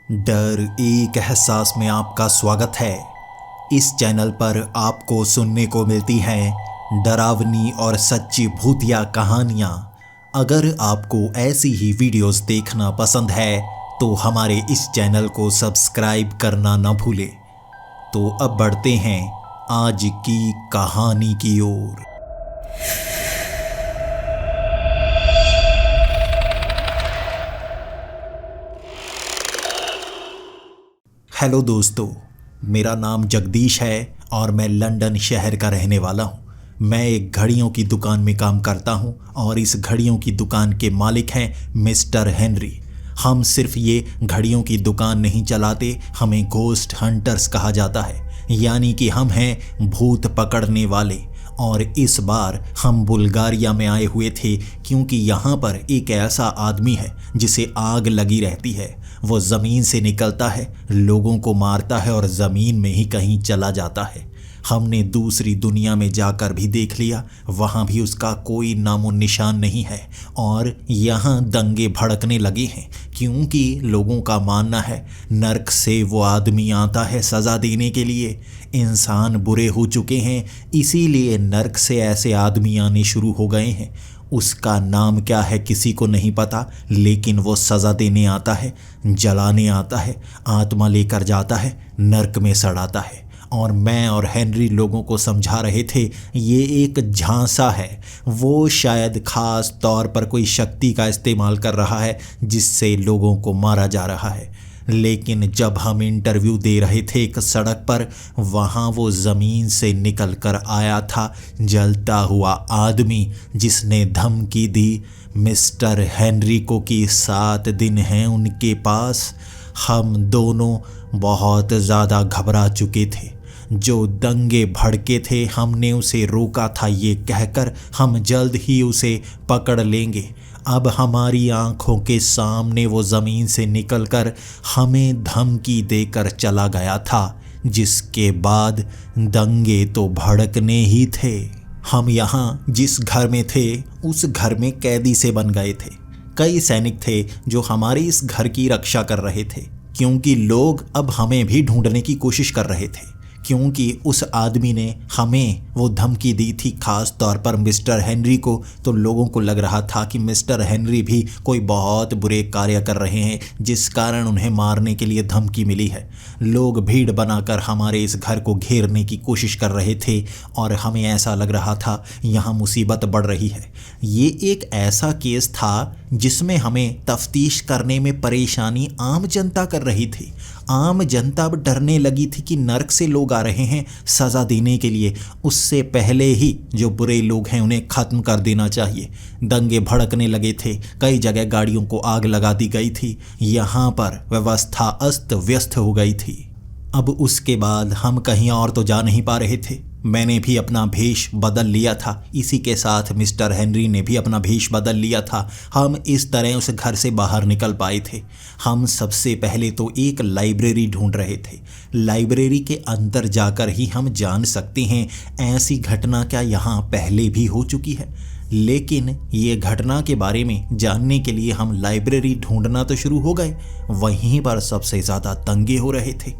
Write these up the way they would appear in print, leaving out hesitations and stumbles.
डर एक एहसास में आपका स्वागत है। इस चैनल पर आपको सुनने को मिलती हैं डरावनी और सच्ची भूतिया कहानियाँ। अगर आपको ऐसी ही वीडियोस देखना पसंद है तो हमारे इस चैनल को सब्सक्राइब करना न भूलें। तो अब बढ़ते हैं आज की कहानी की ओर। हेलो दोस्तों, मेरा नाम जगदीश है और मैं लंदन शहर का रहने वाला हूँ। मैं एक घड़ियों की दुकान में काम करता हूँ और इस घड़ियों की दुकान के मालिक हैं मिस्टर हेनरी। हम सिर्फ ये घड़ियों की दुकान नहीं चलाते, हमें घोस्ट हंटर्स कहा जाता है, यानी कि हम हैं भूत पकड़ने वाले। और इस बार हम बुल्गारिया में आए हुए थे क्योंकि यहाँ पर एक ऐसा आदमी है जिसे आग लगी रहती है। वो ज़मीन से निकलता है, लोगों को मारता है और ज़मीन में ही कहीं चला जाता है। हमने दूसरी दुनिया में जाकर भी देख लिया, वहाँ भी उसका कोई नामो निशान नहीं है। और यहाँ दंगे भड़कने लगे हैं क्योंकि लोगों का मानना है नर्क से वो आदमी आता है सज़ा देने के लिए। इंसान बुरे हो चुके हैं, इसीलिए नर्क से ऐसे आदमी आने शुरू हो गए हैं। उसका नाम क्या है किसी को नहीं पता, लेकिन वो सज़ा देने आता है, जलाने आता है, आत्मा लेकर जाता है, नर्क में सड़ाता है। और मैं और हेनरी लोगों को समझा रहे थे ये एक झांसा है। वो शायद ख़ास तौर पर कोई शक्ति का इस्तेमाल कर रहा है जिससे लोगों को मारा जा रहा है। लेकिन जब हम इंटरव्यू दे रहे थे एक सड़क पर, वहाँ वो ज़मीन से निकल कर आया था जलता हुआ आदमी जिसने धमकी दी मिस्टर हेनरी को कि 7 दिन हैं उनके पास। हम दोनों बहुत ज़्यादा घबरा चुके थे। जो दंगे भड़के थे हमने उसे रोका था ये कहकर हम जल्द ही उसे पकड़ लेंगे। अब हमारी आंखों के सामने वो ज़मीन से निकलकर हमें धमकी देकर चला गया था, जिसके बाद दंगे तो भड़कने ही थे। हम यहाँ जिस घर में थे उस घर में कैदी से बन गए थे। कई सैनिक थे जो हमारे इस घर की रक्षा कर रहे थे क्योंकि लोग अब हमें भी ढूंढने की कोशिश कर रहे थे, क्योंकि उस आदमी ने हमें वो धमकी दी थी ख़ास तौर पर मिस्टर हेनरी को। तो लोगों को लग रहा था कि मिस्टर हेनरी भी कोई बहुत बुरे कार्य कर रहे हैं जिस कारण उन्हें मारने के लिए धमकी मिली है। लोग भीड़ बनाकर हमारे इस घर को घेरने की कोशिश कर रहे थे और हमें ऐसा लग रहा था यहाँ मुसीबत बढ़ रही है। ये एक ऐसा केस था जिसमें हमें तफ्तीश करने में परेशानी आम जनता कर रही थी। आम जनता अब डरने लगी थी कि नर्क से लोग आ रहे हैं सज़ा देने के लिए। उससे पहले ही जो बुरे लोग हैं उन्हें ख़त्म कर देना चाहिए। दंगे भड़कने लगे थे, कई जगह गाड़ियों को आग लगा दी गई थी, यहाँ पर व्यवस्था अस्त व्यस्त हो गई थी। अब उसके बाद हम कहीं और तो जा नहीं पा रहे थे। मैंने भी अपना भेष बदल लिया था, इसी के साथ मिस्टर हेनरी ने भी अपना भेष बदल लिया था। हम इस तरह उस घर से बाहर निकल पाए थे। हम सबसे पहले तो एक लाइब्रेरी ढूंढ रहे थे। लाइब्रेरी के अंदर जाकर ही हम जान सकते हैं ऐसी घटना क्या यहाँ पहले भी हो चुकी है। लेकिन ये घटना के बारे में जानने के लिए हम लाइब्रेरी ढूंढना तो शुरू हो गए। वहीं पर सबसे ज़्यादा दंगे हो रहे थे।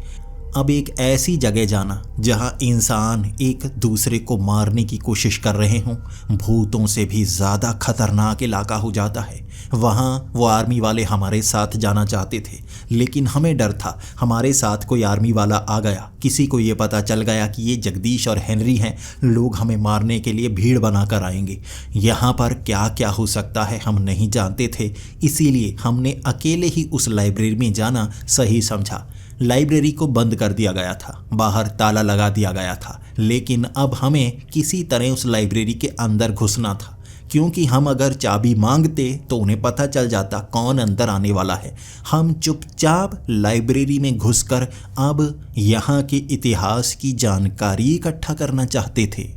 अब एक ऐसी जगह जाना जहां इंसान एक दूसरे को मारने की कोशिश कर रहे हों, भूतों से भी ज़्यादा खतरनाक इलाका हो जाता है। वहां वो आर्मी वाले हमारे साथ जाना चाहते थे, लेकिन हमें डर था हमारे साथ कोई आर्मी वाला आ गया, किसी को ये पता चल गया कि ये जगदीश और हेनरी हैं, लोग हमें मारने के लिए भीड़ बनाकर आएंगे। यहाँ पर क्या क्या हो सकता है हम नहीं जानते थे, इसीलिए हमने अकेले ही उस लाइब्रेरी में जाना सही समझा। लाइब्रेरी को बंद कर दिया गया था, बाहर ताला लगा दिया गया था, लेकिन अब हमें किसी तरह उस लाइब्रेरी के अंदर घुसना था, क्योंकि हम अगर चाबी मांगते तो उन्हें पता चल जाता कौन अंदर आने वाला है। हम चुपचाप लाइब्रेरी में घुसकर अब यहाँ के इतिहास की जानकारी इकट्ठा करना चाहते थे।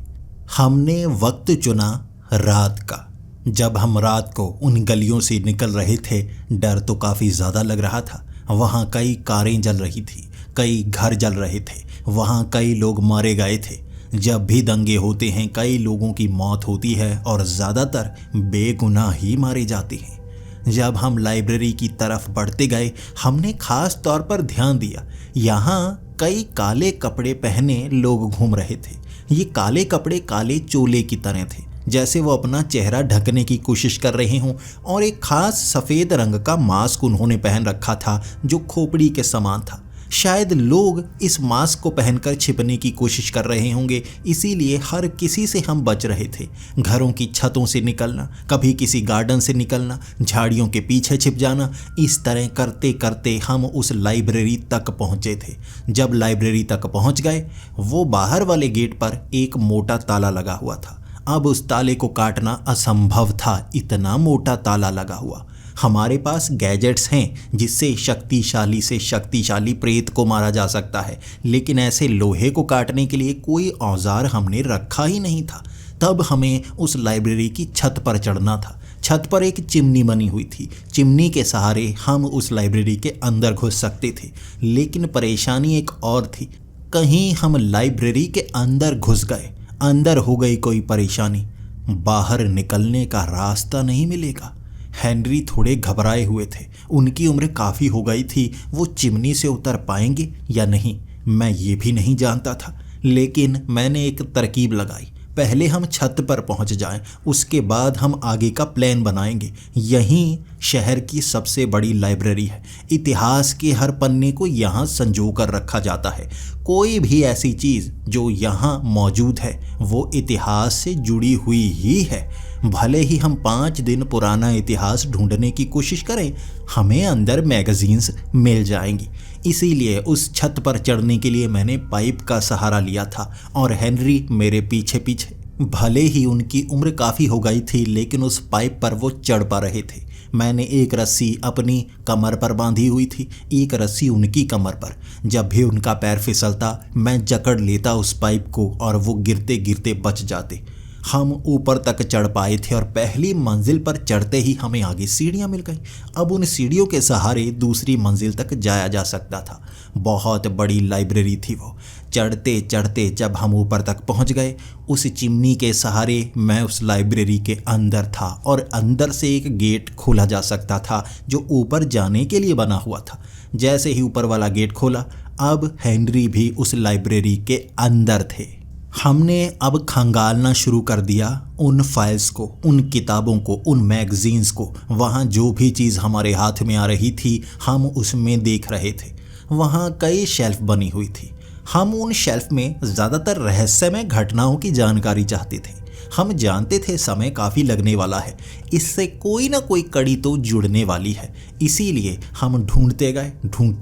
हमने वक्त चुना रात का। जब हम रात को उन गलियों से निकल रहे थे, डर तो काफ़ी ज़्यादा लग रहा था। वहाँ कई कारें जल रही थी, कई घर जल रहे थे, वहाँ कई लोग मारे गए थे। जब भी दंगे होते हैं कई लोगों की मौत होती है और ज़्यादातर बेगुनाह ही मारे जाते हैं। जब हम लाइब्रेरी की तरफ बढ़ते गए, हमने खास तौर पर ध्यान दिया, यहाँ कई काले कपड़े पहने लोग घूम रहे थे। ये काले कपड़े काले चोले की तरह थे, जैसे वो अपना चेहरा ढकने की कोशिश कर रहे हों, और एक खास सफ़ेद रंग का मास्क उन्होंने पहन रखा था जो खोपड़ी के समान था। शायद लोग इस मास्क को पहनकर छिपने की कोशिश कर रहे होंगे, इसीलिए हर किसी से हम बच रहे थे। घरों की छतों से निकलना, कभी किसी गार्डन से निकलना, झाड़ियों के पीछे छिप जाना, इस तरह करते करते हम उस लाइब्रेरी तक पहुंचे थे। जब लाइब्रेरी तक पहुंच गए, वो बाहर वाले गेट पर एक मोटा ताला लगा हुआ था। अब उस ताले को काटना असंभव था, इतना मोटा ताला लगा हुआ। हमारे पास गैजेट्स हैं जिससे शक्तिशाली से शक्तिशाली प्रेत को मारा जा सकता है, लेकिन ऐसे लोहे को काटने के लिए कोई औजार हमने रखा ही नहीं था। तब हमें उस लाइब्रेरी की छत पर चढ़ना था। छत पर एक चिमनी बनी हुई थी। चिमनी के सहारे हम उस लाइब्रेरी के अंदर घुस सकते थे, लेकिन परेशानी एक और थी। कहीं हम लाइब्रेरी के अंदर घुस गए, अंदर हो गई कोई परेशानी, बाहर निकलने का रास्ता नहीं मिलेगा। हेनरी थोड़े घबराए हुए थे। उनकी उम्र काफ़ी हो गई थी, वो चिमनी से उतर पाएंगे या नहीं मैं ये भी नहीं जानता था। लेकिन मैंने एक तरकीब लगाई, पहले हम छत पर पहुंच जाएं, उसके बाद हम आगे का प्लान बनाएंगे। यहीं शहर की सबसे बड़ी लाइब्रेरी है। इतिहास के हर पन्ने को यहाँ संजो कर रखा जाता है। कोई भी ऐसी चीज़ जो यहाँ मौजूद है वो इतिहास से जुड़ी हुई ही है। भले ही हम 5 दिन पुराना इतिहास ढूंढने की कोशिश करें, हमें अंदर मैगजीन्स मिल जाएंगी। इसीलिए उस छत पर चढ़ने के लिए मैंने पाइप का सहारा लिया था और हेनरी मेरे पीछे पीछे। भले ही उनकी उम्र काफ़ी हो गई थी, लेकिन उस पाइप पर वो चढ़ पा रहे थे। मैंने एक रस्सी अपनी कमर पर बांधी हुई थी, एक रस्सी उनकी कमर पर। जब भी उनका पैर फिसलता, मैं जकड़ लेता उस पाइप को और वो गिरते गिरते बच जाते। हम ऊपर तक चढ़ पाए थे और पहली मंजिल पर चढ़ते ही हमें आगे सीढ़ियाँ मिल गई। अब उन सीढ़ियों के सहारे दूसरी मंजिल तक जाया जा सकता था। बहुत बड़ी लाइब्रेरी थी वो। चढ़ते चढ़ते जब हम ऊपर तक पहुंच गए, उस चिमनी के सहारे मैं उस लाइब्रेरी के अंदर था और अंदर से एक गेट खोला जा सकता था जो ऊपर जाने के लिए बना हुआ था। जैसे ही ऊपर वाला गेट खोला, अब हेनरी भी उस लाइब्रेरी के अंदर थे। हमने अब खंगालना शुरू कर दिया उन फाइल्स को, उन किताबों को, उन मैगजीन्स को। वहाँ जो भी चीज़ हमारे हाथ में आ रही थी हम उसमें देख रहे थे। वहाँ कई शेल्फ बनी हुई थी। हम उन शेल्फ में ज़्यादातर रहस्यमय घटनाओं की जानकारी चाहते थे। हम जानते थे समय काफ़ी लगने वाला है, इससे कोई ना कोई कड़ी तो जुड़ने वाली है। इसीलिए हम ढूंढते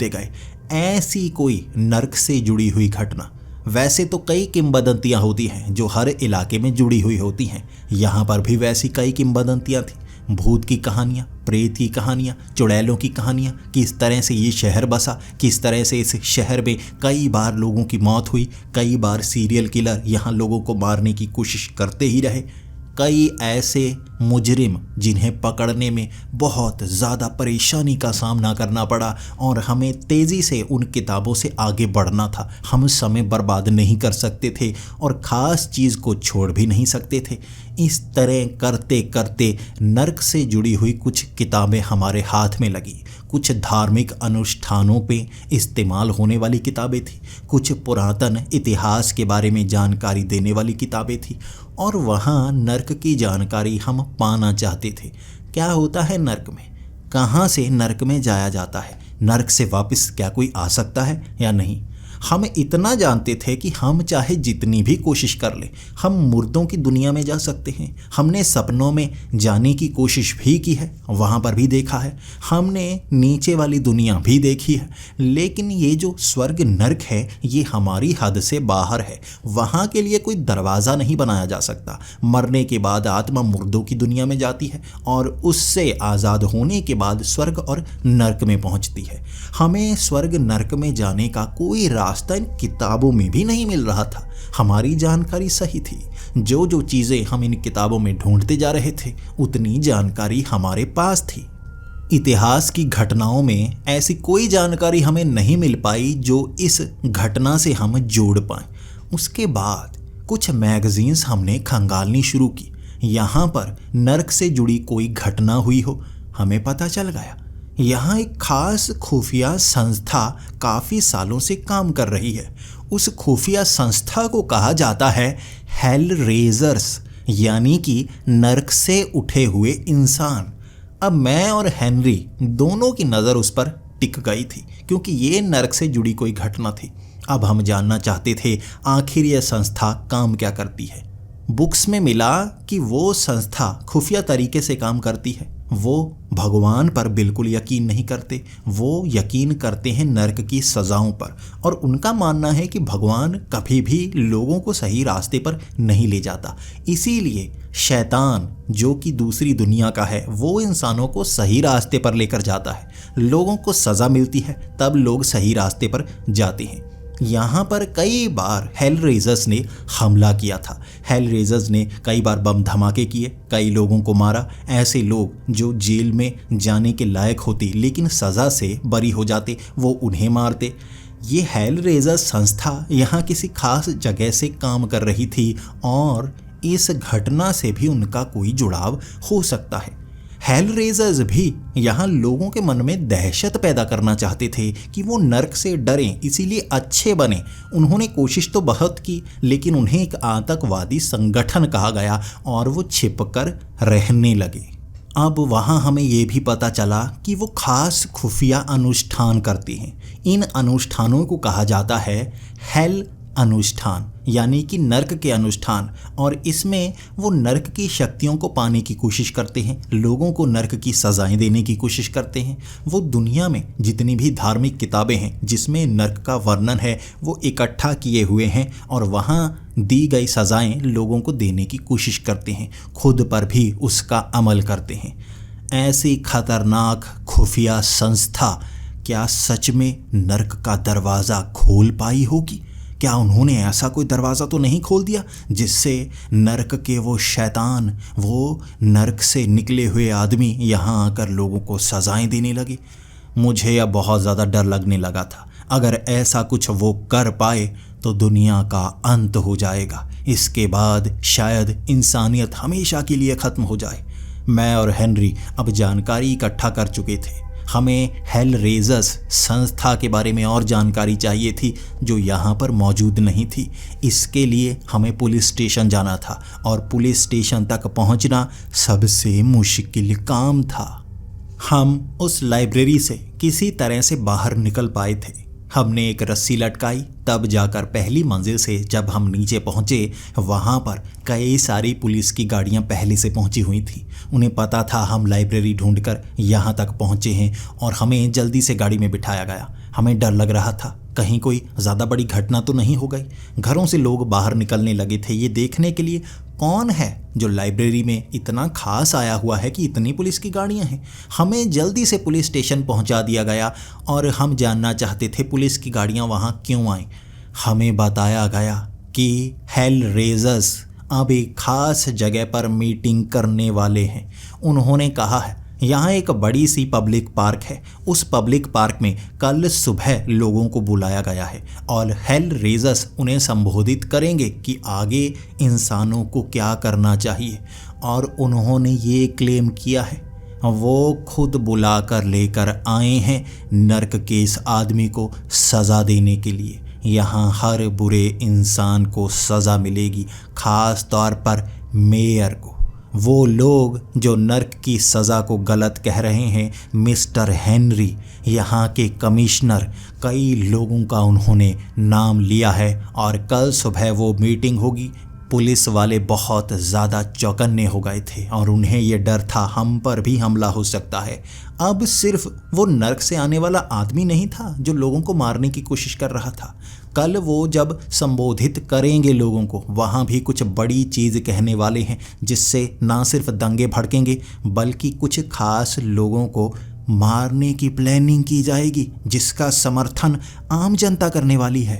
गए ऐसी कोई नर्क से जुड़ी हुई घटना। वैसे तो कई किंवदंतियाँ होती हैं जो हर इलाके में जुड़ी हुई होती हैं। यहाँ पर भी वैसी कई किंवदंतियाँ थी। भूत की कहानियाँ, प्रेत की कहानियाँ, चुड़ैलों की कहानियाँ, किस तरह से ये शहर बसा, किस तरह से इस शहर में कई बार लोगों की मौत हुई, कई बार सीरियल किलर यहाँ लोगों को मारने की कोशिश करते ही रहे। कई ऐसे मुजरिम जिन्हें पकड़ने में बहुत ज़्यादा परेशानी का सामना करना पड़ा और हमें तेज़ी से उन किताबों से आगे बढ़ना था। हम समय बर्बाद नहीं कर सकते थे और ख़ास चीज़ को छोड़ भी नहीं सकते थे। इस तरह करते करते नर्क से जुड़ी हुई कुछ किताबें हमारे हाथ में लगी। कुछ धार्मिक अनुष्ठानों पे इस्तेमाल होने वाली किताबें थी, कुछ पुरातन इतिहास के बारे में जानकारी देने वाली किताबें थी, और वहाँ नर्क की जानकारी हम पाना चाहते थे। क्या होता है नर्क में, कहाँ से नर्क में जाया जाता है, नर्क से वापस क्या कोई आ सकता है या नहीं। हम इतना जानते थे कि हम चाहे जितनी भी कोशिश कर लें, हम मुर्दों की दुनिया में जा सकते हैं। हमने सपनों में जाने की कोशिश भी की है, वहाँ पर भी देखा है। हमने नीचे वाली दुनिया भी देखी है, लेकिन ये जो स्वर्ग नर्क है ये हमारी हद से बाहर है। वहाँ के लिए कोई दरवाज़ा नहीं बनाया जा सकता। मरने के बाद आत्मा मुर्दों की दुनिया में जाती है और उससे आज़ाद होने के बाद स्वर्ग और नर्क में पहुँचती है। हमें स्वर्ग नर्क में जाने का कोई रास्ता इन किताबों में भी नहीं मिल रहा था। हमारी जानकारी सही थी। जो जो चीज़ें हम इन किताबों में ढूंढते जा रहे थे उतनी जानकारी हमारे पास थी। इतिहास की घटनाओं में ऐसी कोई जानकारी हमें नहीं मिल पाई जो इस घटना से हम जोड़ पाएं। उसके बाद कुछ मैगजीन्स हमने खंगालनी शुरू की। यहाँ पर नर्क से जुड़ी कोई घटना हुई हो, हमें पता चल गया यहाँ एक खास खुफिया संस्था काफ़ी सालों से काम कर रही है। उस खुफिया संस्था को कहा जाता है हेल रेजर्स, यानी कि नर्क से उठे हुए इंसान। अब मैं और हेनरी दोनों की नज़र उस पर टिक गई थी, क्योंकि ये नर्क से जुड़ी कोई घटना थी। अब हम जानना चाहते थे आखिर यह संस्था काम क्या करती है। बुक्स में मिला कि वो संस्था खुफिया तरीके से काम करती है। वो भगवान पर बिल्कुल यकीन नहीं करते, वो यकीन करते हैं नर्क की सज़ाओं पर, और उनका मानना है कि भगवान कभी भी लोगों को सही रास्ते पर नहीं ले जाता। इसीलिए शैतान, जो कि दूसरी दुनिया का है, वो इंसानों को सही रास्ते पर लेकर जाता है। लोगों को सज़ा मिलती है, तब लोग सही रास्ते पर जाते हैं। यहाँ पर कई बार हेल रेजर्स ने हमला किया था। हेल रेजर्स ने कई बार बम धमाके किए, कई लोगों को मारा। ऐसे लोग जो जेल में जाने के लायक होते लेकिन सज़ा से बरी हो जाते, वो उन्हें मारते। ये हेल रेजर्स संस्था यहाँ किसी खास जगह से काम कर रही थी और इस घटना से भी उनका कोई जुड़ाव हो सकता है। हेल रेजर्स भी यहाँ लोगों के मन में दहशत पैदा करना चाहते थे कि वो नर्क से डरें, इसीलिए अच्छे बने। उन्होंने कोशिश तो बहुत की, लेकिन उन्हें एक आतंकवादी संगठन कहा गया और वो छिपकर रहने लगे। अब वहाँ हमें ये भी पता चला कि वो खास खुफिया अनुष्ठान करते हैं। इन अनुष्ठानों को कहा जाता है हेल अनुष्ठान, यानी कि नर्क के अनुष्ठान, और इसमें वो नर्क की शक्तियों को पाने की कोशिश करते हैं, लोगों को नर्क की सज़ाएं देने की कोशिश करते हैं। वो दुनिया में जितनी भी धार्मिक किताबें हैं जिसमें नर्क का वर्णन है, वो इकट्ठा किए हुए हैं और वहाँ दी गई सज़ाएं लोगों को देने की कोशिश करते हैं, खुद पर भी उसका अमल करते हैं। ऐसी खतरनाक खुफिया संस्था क्या सच में नर्क का दरवाज़ा खोल पाई होगी? क्या उन्होंने ऐसा कोई दरवाज़ा तो नहीं खोल दिया जिससे नर्क के वो शैतान, वो नर्क से निकले हुए आदमी यहाँ आकर लोगों को सज़ाएं देने लगे? मुझे अब बहुत ज़्यादा डर लगने लगा था। अगर ऐसा कुछ वो कर पाए तो दुनिया का अंत हो जाएगा। इसके बाद शायद इंसानियत हमेशा के लिए ख़त्म हो जाए। मैं और हेनरी अब जानकारी इकट्ठा कर चुके थे। हमें हेल रेजर्स संस्था के बारे में और जानकारी चाहिए थी जो यहाँ पर मौजूद नहीं थी। इसके लिए हमें पुलिस स्टेशन जाना था और पुलिस स्टेशन तक पहुँचना सबसे मुश्किल काम था। हम उस लाइब्रेरी से किसी तरह से बाहर निकल पाए थे। हमने एक रस्सी लटकाई, तब जाकर पहली मंजिल से जब हम नीचे पहुँचे, वहाँ पर कई सारी पुलिस की गाड़ियाँ पहले से पहुँची हुई थी। उन्हें पता था हम लाइब्रेरी ढूंढकर यहाँ तक पहुँचे हैं और हमें जल्दी से गाड़ी में बिठाया गया। हमें डर लग रहा था कहीं कोई ज़्यादा बड़ी घटना तो नहीं हो गई। घरों से लोग बाहर निकलने लगे थे ये देखने के लिए कौन है जो लाइब्रेरी में इतना खास आया हुआ है कि इतनी पुलिस की गाड़ियां हैं। हमें जल्दी से पुलिस स्टेशन पहुंचा दिया गया और हम जानना चाहते थे पुलिस की गाड़ियां वहां क्यों आईं। हमें बताया गया कि हेल रेजर्स अब एक खास जगह पर मीटिंग करने वाले हैं। उन्होंने कहा है यहाँ एक बड़ी सी पब्लिक पार्क है, उस पब्लिक पार्क में कल सुबह लोगों को बुलाया गया है और हेल रेजर्स उन्हें संबोधित करेंगे कि आगे इंसानों को क्या करना चाहिए। और उन्होंने ये क्लेम किया है वो खुद बुलाकर लेकर आए हैं नर्क के इस आदमी को सज़ा देने के लिए। यहाँ हर बुरे इंसान को सज़ा मिलेगी, ख़ास तौर पर मेयर को। वो लोग जो नर्क की सज़ा को गलत कह रहे हैं, मिस्टर हेनरी यहाँ के कमिश्नर, कई लोगों का उन्होंने नाम लिया है और कल सुबह वो मीटिंग होगी। पुलिस वाले बहुत ज़्यादा चौकन्ने हो गए थे और उन्हें ये डर था हम पर भी हमला हो सकता है। अब सिर्फ वो नर्क से आने वाला आदमी नहीं था जो लोगों को मारने की कोशिश कर रहा था। कल वो जब संबोधित करेंगे लोगों को, वहाँ भी कुछ बड़ी चीज़ कहने वाले हैं जिससे ना सिर्फ दंगे भड़केंगे बल्कि कुछ खास लोगों को मारने की प्लानिंग की जाएगी जिसका समर्थन आम जनता करने वाली है।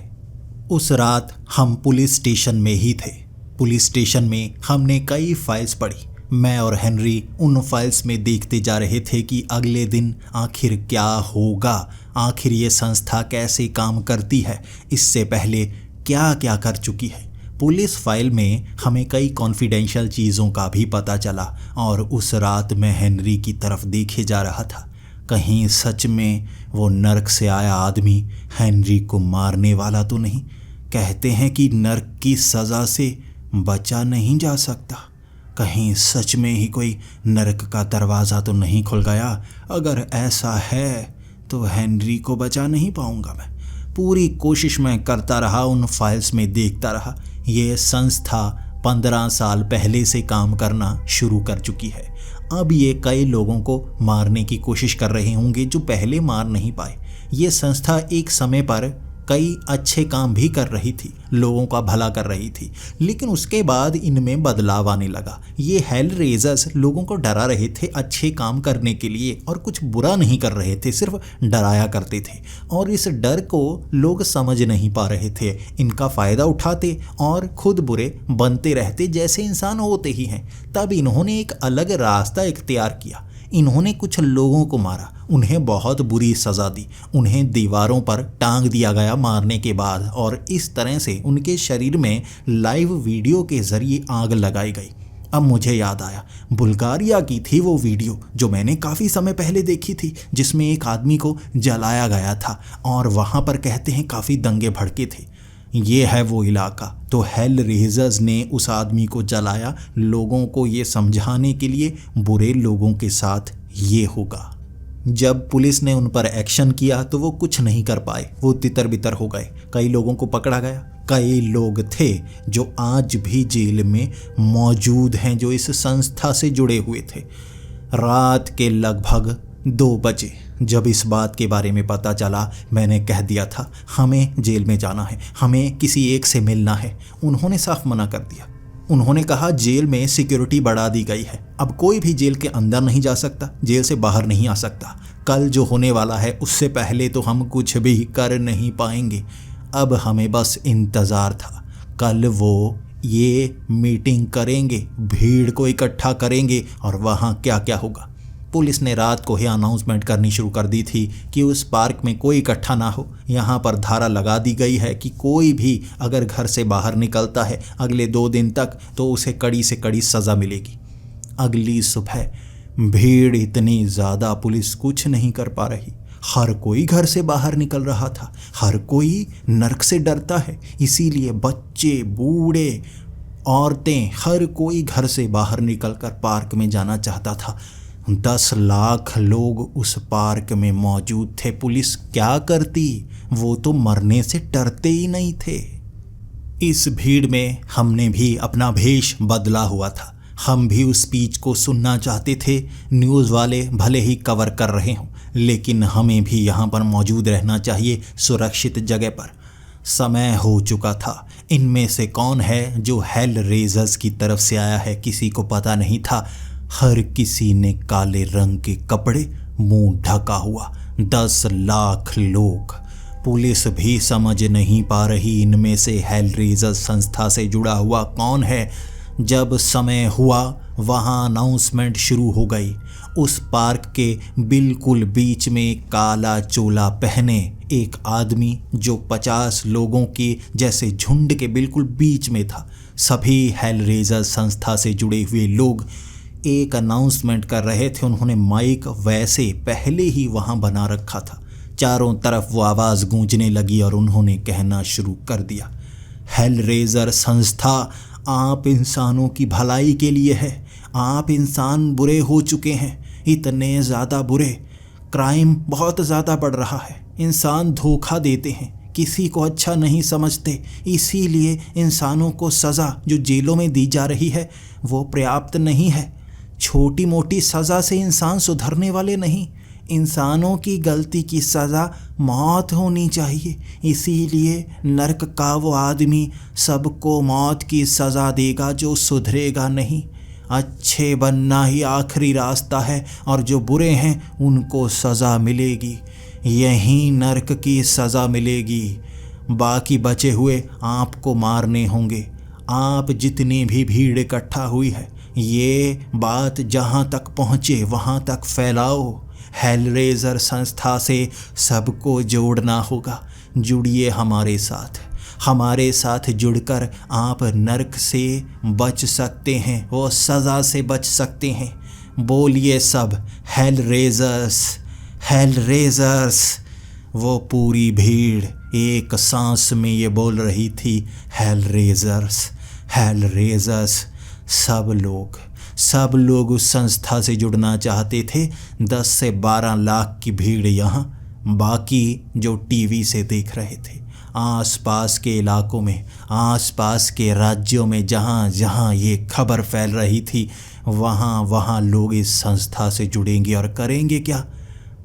उस रात हम पुलिस स्टेशन में ही थे। पुलिस स्टेशन में हमने कई फाइल्स पढ़ी। मैं और हेनरी उन फाइल्स में देखते जा रहे थे कि अगले दिन आखिर क्या होगा, आखिर ये संस्था कैसे काम करती है, इससे पहले क्या क्या कर चुकी है। पुलिस फाइल में हमें कई कॉन्फिडेंशियल चीज़ों का भी पता चला और उस रात मैं हेनरी की तरफ देखे जा रहा था। कहीं सच में वो नर्क से आया आदमी हेनरी को मारने वाला तो नहीं। कहते हैं कि नर्क की सज़ा से बचा नहीं जा सकता। कहीं सच में ही कोई नर्क का दरवाज़ा तो नहीं खुल गया। अगर ऐसा है तो हेनरी को बचा नहीं पाऊंगा मैं। पूरी कोशिश मैं करता रहा, उन फाइल्स में देखता रहा। ये संस्था 15 साल पहले से काम करना शुरू कर चुकी है। अब ये कई लोगों को मारने की कोशिश कर रहे होंगे जो पहले मार नहीं पाए। ये संस्था एक समय पर कई अच्छे काम भी कर रही थी, लोगों का भला कर रही थी, लेकिन उसके बाद इनमें बदलाव आने लगा। ये हेल रेजर्स लोगों को डरा रहे थे अच्छे काम करने के लिए और कुछ बुरा नहीं कर रहे थे, सिर्फ डराया करते थे और इस डर को लोग समझ नहीं पा रहे थे। इनका फ़ायदा उठाते और खुद बुरे बनते रहते जैसे इंसान होते ही हैं। तब इन्होंने एक अलग रास्ता इख्तियार किया। इन्होंने कुछ लोगों को मारा, उन्हें बहुत बुरी सज़ा दी, उन्हें दीवारों पर टांग दिया गया मारने के बाद और इस तरह से उनके शरीर में लाइव वीडियो के ज़रिए आग लगाई गई। अब मुझे याद आया, बुल्गारिया की थी वो वीडियो जो मैंने काफ़ी समय पहले देखी थी, जिसमें एक आदमी को जलाया गया था और वहाँ पर कहते हैं काफ़ी दंगे भड़के थे। ये है वो इलाका। तो हेल रेजर्स ने उस आदमी को जलाया, लोगों को ये समझाने के लिए बुरे लोगों के साथ ये होगा। जब पुलिस ने उन पर एक्शन किया तो वो कुछ नहीं कर पाए, वो तितर बितर हो गए। कई लोगों को पकड़ा गया। कई लोग थे जो आज भी जेल में मौजूद हैं जो इस संस्था से जुड़े हुए थे। रात के लगभग 2 बजे जब इस बात के बारे में पता चला, मैंने कह दिया था हमें जेल में जाना है, हमें किसी एक से मिलना है। उन्होंने साफ मना कर दिया। उन्होंने कहा जेल में सिक्योरिटी बढ़ा दी गई है, अब कोई भी जेल के अंदर नहीं जा सकता, जेल से बाहर नहीं आ सकता। कल जो होने वाला है उससे पहले तो हम कुछ भी कर नहीं पाएंगे। अब हमें बस इंतज़ार था। कल वो ये मीटिंग करेंगे, भीड़ को इकट्ठा करेंगे और वहाँ क्या क्या होगा। पुलिस ने रात को ही अनाउंसमेंट करनी शुरू कर दी थी कि उस पार्क में कोई इकट्ठा ना हो। यहाँ पर धारा लगा दी गई है कि कोई भी अगर घर से बाहर निकलता है अगले 2 दिन तक तो उसे कड़ी से कड़ी सज़ा मिलेगी। अगली सुबह भीड़ इतनी ज़्यादा, पुलिस कुछ नहीं कर पा रही। हर कोई घर से बाहर निकल रहा था, हर कोई नर्क से डरता है, इसीलिए बच्चे, बूढ़े, औरतें, हर कोई घर से बाहर निकलकर पार्क में जाना चाहता था। 10 लाख लोग उस पार्क में मौजूद थे। पुलिस क्या करती? वो तो मरने से डरते ही नहीं थे। इस भीड़ में हमने भी अपना भेष बदला हुआ था। हम भी उस स्पीच को सुनना चाहते थे। न्यूज़ वाले भले ही कवर कर रहे हों, लेकिन हमें भी यहाँ पर मौजूद रहना चाहिए, सुरक्षित जगह पर। समय हो चुका था। इनमें से कौन है जो हेल रेजर्स की तरफ से आया है किसी को पता नहीं था। हर किसी ने काले रंग के कपड़े, मुंह ढका हुआ। 10 लाख लोग। पुलिस भी समझ नहीं पा रही इनमें से हेल रेजर्स संस्था से जुड़ा हुआ कौन है। जब समय हुआ वहाँ अनाउंसमेंट शुरू हो गई। उस पार्क के बिल्कुल बीच में काला चोला पहने एक आदमी जो 50 लोगों के जैसे झुंड के बिल्कुल बीच में था। सभी हेल रेजर्स संस्था से जुड़े हुए लोग एक अनाउंसमेंट कर रहे थे। उन्होंने माइक वैसे पहले ही वहाँ बना रखा था। चारों तरफ वो आवाज़ गूंजने लगी और उन्होंने कहना शुरू कर दिया, हेल रेजर संस्था आप इंसानों की भलाई के लिए है। आप इंसान बुरे हो चुके हैं, इतने ज़्यादा बुरे, क्राइम बहुत ज़्यादा बढ़ रहा है। इंसान धोखा देते हैं, किसी को अच्छा नहीं समझते, इसीलिए इंसानों को सज़ा जो जेलों में दी जा रही है वो पर्याप्त नहीं है। छोटी मोटी सज़ा से इंसान सुधरने वाले नहीं, इंसानों की गलती की सज़ा मौत होनी चाहिए। इसीलिए नर्क का वो आदमी सबको मौत की सज़ा देगा जो सुधरेगा नहीं। अच्छे बनना ही आखिरी रास्ता है और जो बुरे हैं उनको सज़ा मिलेगी। यहीं नर्क की सज़ा मिलेगी। बाकी बचे हुए आपको मारने होंगे। आप जितनी भी भीड़ इकट्ठा हुई है, ये बात जहाँ तक पहुँचे वहाँ तक फैलाओ। हेलरेजर संस्था से सबको जोड़ना होगा। जुड़िए हमारे साथ। हमारे साथ जुड़कर आप नर्क से बच सकते हैं, वो सज़ा से बच सकते हैं। बोलिए सब, हेल रेजर्स, हेल रेजर्स। वो पूरी भीड़ एक सांस में ये बोल रही थी, हेल रेजर्स, हेल रेजर्स। सब लोग उस संस्था से जुड़ना चाहते थे। 10 से 12 लाख की भीड़ यहाँ, बाकी जो टीवी से देख रहे थे। आसपास के इलाकों में, आसपास के राज्यों में जहाँ जहाँ ये खबर फैल रही थी, वहाँ वहाँ लोग इस संस्था से जुड़ेंगे और करेंगे क्या?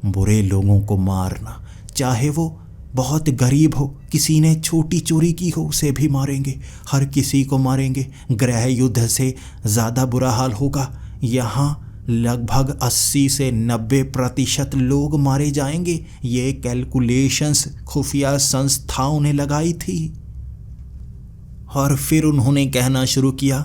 बुरे लोगों को मारना, चाहे वो बहुत गरीब हो, किसी ने छोटी चोरी की हो उसे भी मारेंगे, हर किसी को मारेंगे। गृह युद्ध से ज़्यादा बुरा हाल होगा। यहाँ लगभग 80 से 90% लोग मारे जाएंगे। ये कैलकुलेशंस खुफिया संस्थाओं ने लगाई थी। और फिर उन्होंने कहना शुरू किया,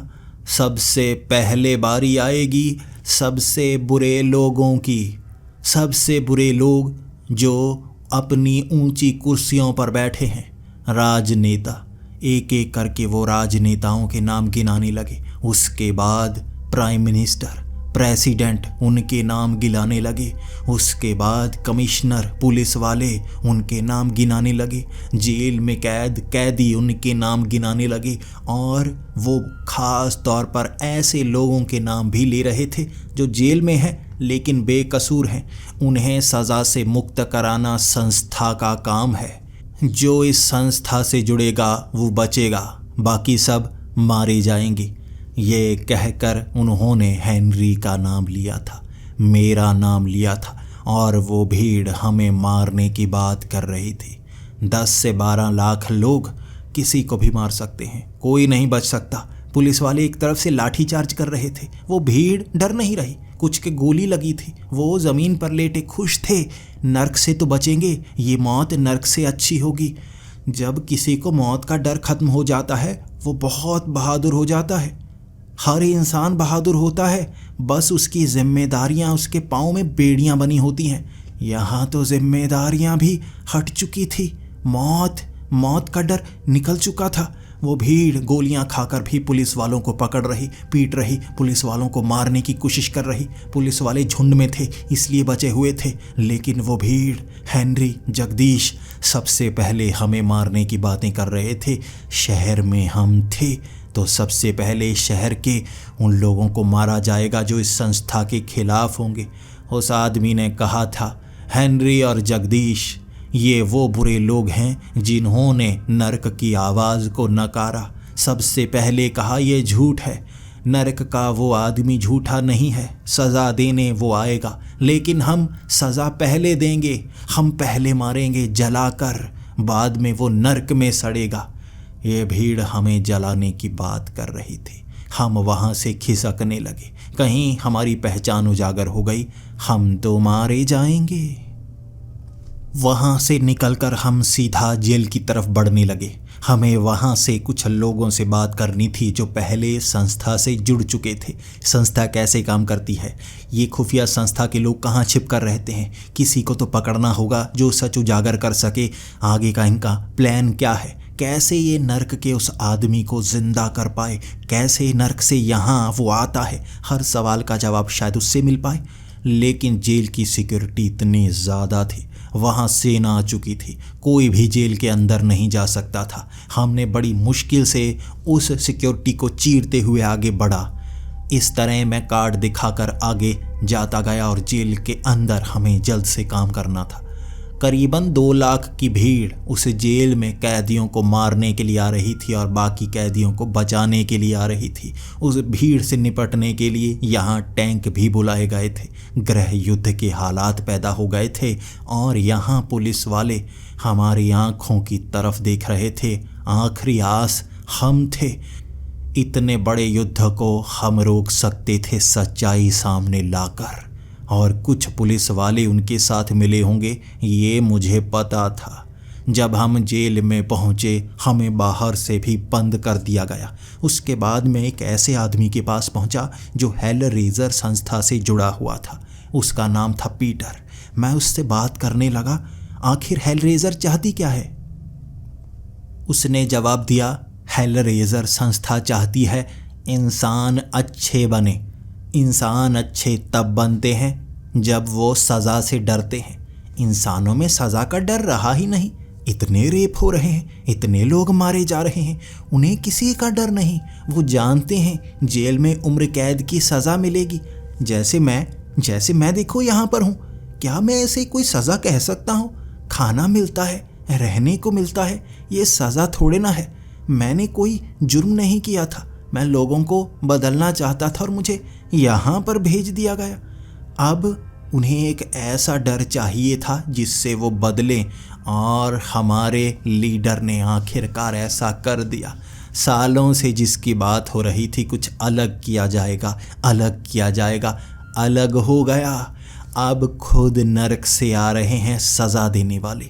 सबसे पहले बारी आएगी सबसे बुरे लोगों की। सबसे बुरे लोग जो अपनी ऊंची कुर्सियों पर बैठे हैं, राजनेता। एक एक करके वो राजनेताओं के नाम गिनाने लगे। उसके बाद प्राइम मिनिस्टर, प्रेसिडेंट, उनके नाम गिनाने लगे। उसके बाद कमिश्नर, पुलिस वाले, उनके नाम गिनाने लगे। जेल में कैदी, उनके नाम गिनाने लगे। और वो ख़ास तौर पर ऐसे लोगों के नाम भी ले रहे थे जो जेल में हैं लेकिन बेकसूर हैं। उन्हें सज़ा से मुक्त कराना संस्था का काम है। जो इस संस्था से जुड़ेगा वो बचेगा, बाकी सब मारे जाएंगे। ये कहकर उन्होंने हेनरी का नाम लिया था, मेरा नाम लिया था, और वो भीड़ हमें मारने की बात कर रही थी। 10 से 12 लाख लोग किसी को भी मार सकते हैं, कोई नहीं बच सकता। पुलिस वाले एक तरफ से लाठी चार्ज कर रहे थे, वो भीड़ डर नहीं रही। कुछ के गोली लगी थी, वो ज़मीन पर लेटे खुश थे। नर्क से तो बचेंगे, ये मौत नर्क से अच्छी होगी। जब किसी को मौत का डर खत्म हो जाता है वो बहुत बहादुर हो जाता है। हर इंसान बहादुर होता है, बस उसकी जिम्मेदारियां उसके पाँव में बेड़ियां बनी होती हैं। यहाँ तो जिम्मेदारियां भी हट चुकी थी। मौत का डर निकल चुका था। वो भीड़ गोलियां खाकर भी पुलिस वालों को पकड़ रही, पीट रही, पुलिस वालों को मारने की कोशिश कर रही। पुलिस वाले झुंड में थे इसलिए बचे हुए थे, लेकिन वो भीड़, हेनरी, जगदीश सबसे पहले हमें मारने की बातें कर रहे थे। शहर में हम थे तो सबसे पहले शहर के उन लोगों को मारा जाएगा जो इस संस्था के खिलाफ होंगे। उस आदमी ने कहा था, हेनरी और जगदीश, ये वो बुरे लोग हैं जिन्होंने नर्क की आवाज़ को नकारा। सबसे पहले कहा यह झूठ है, नर्क का वो आदमी झूठा नहीं है, सज़ा देने वो आएगा, लेकिन हम सज़ा पहले देंगे। हम पहले मारेंगे जलाकर, बाद में वो नर्क में सड़ेगा। ये भीड़ हमें जलाने की बात कर रही थी। हम वहाँ से खिसकने लगे, कहीं हमारी पहचान उजागर हो गई, हम तो मारे जाएंगे। वहाँ से निकलकर हम सीधा जेल की तरफ बढ़ने लगे। हमें वहाँ से कुछ लोगों से बात करनी थी जो पहले संस्था से जुड़ चुके थे। संस्था कैसे काम करती है, ये खुफिया संस्था के लोग कहाँ छिप कर रहते हैं, किसी को तो पकड़ना होगा जो सच उजागर कर सके। आगे का इनका प्लान क्या है, कैसे ये नर्क के उस आदमी को जिंदा कर पाए, कैसे नर्क से यहाँ वो आता है। हर सवाल का जवाब शायद उससे मिल पाए। लेकिन जेल की सिक्योरिटी इतनी ज़्यादा थी, वहाँ सेना आ चुकी थी, कोई भी जेल के अंदर नहीं जा सकता था। हमने बड़ी मुश्किल से उस सिक्योरिटी को चीरते हुए आगे बढ़ा। इस तरह मैं कार्ड दिखाकर आगे जाता गया और जेल के अंदर हमें जल्द से काम करना था। करीबन 2 लाख की भीड़ उस जेल में कैदियों को मारने के लिए आ रही थी और बाकी कैदियों को बचाने के लिए आ रही थी। उस भीड़ से निपटने के लिए यहाँ टैंक भी बुलाए गए थे। गृह युद्ध के हालात पैदा हो गए थे और यहाँ पुलिस वाले हमारी आँखों की तरफ देख रहे थे। आखिरी आस हम थे। इतने बड़े युद्ध को हम रोक सकते थे सच्चाई सामने लाकर, और कुछ पुलिस वाले उनके साथ मिले होंगे, ये मुझे पता था। जब हम जेल में पहुँचे हमें बाहर से भी बंद कर दिया गया। उसके बाद मैं एक ऐसे आदमी के पास पहुँचा जो हेल रेजर संस्था से जुड़ा हुआ था। उसका नाम था पीटर। मैं उससे बात करने लगा, आखिर हेल रेजर चाहती क्या है। उसने जवाब दिया, हेलरेजर संस्था चाहती है इंसान अच्छे बने। इंसान अच्छे तब बनते हैं जब वो सज़ा से डरते हैं। इंसानों में सज़ा का डर रहा ही नहीं। इतने रेप हो रहे हैं, इतने लोग मारे जा रहे हैं, उन्हें किसी का डर नहीं। वो जानते हैं जेल में उम्र कैद की सज़ा मिलेगी। जैसे मैं देखो यहाँ पर हूँ। क्या मैं ऐसे कोई सज़ा कह सकता हूँ? खाना मिलता है, रहने को मिलता है, ये सज़ा थोड़े ना है। मैंने कोई जुर्म नहीं किया था। मैं लोगों को बदलना चाहता था और मुझे यहाँ पर भेज दिया गया। अब उन्हें एक ऐसा डर चाहिए था जिससे वो बदलें, और हमारे लीडर ने आखिरकार ऐसा कर दिया। सालों से जिसकी बात हो रही थी, कुछ अलग किया जाएगा, अलग किया जाएगा, अलग हो गया। अब खुद नरक से आ रहे हैं सज़ा देने वाले।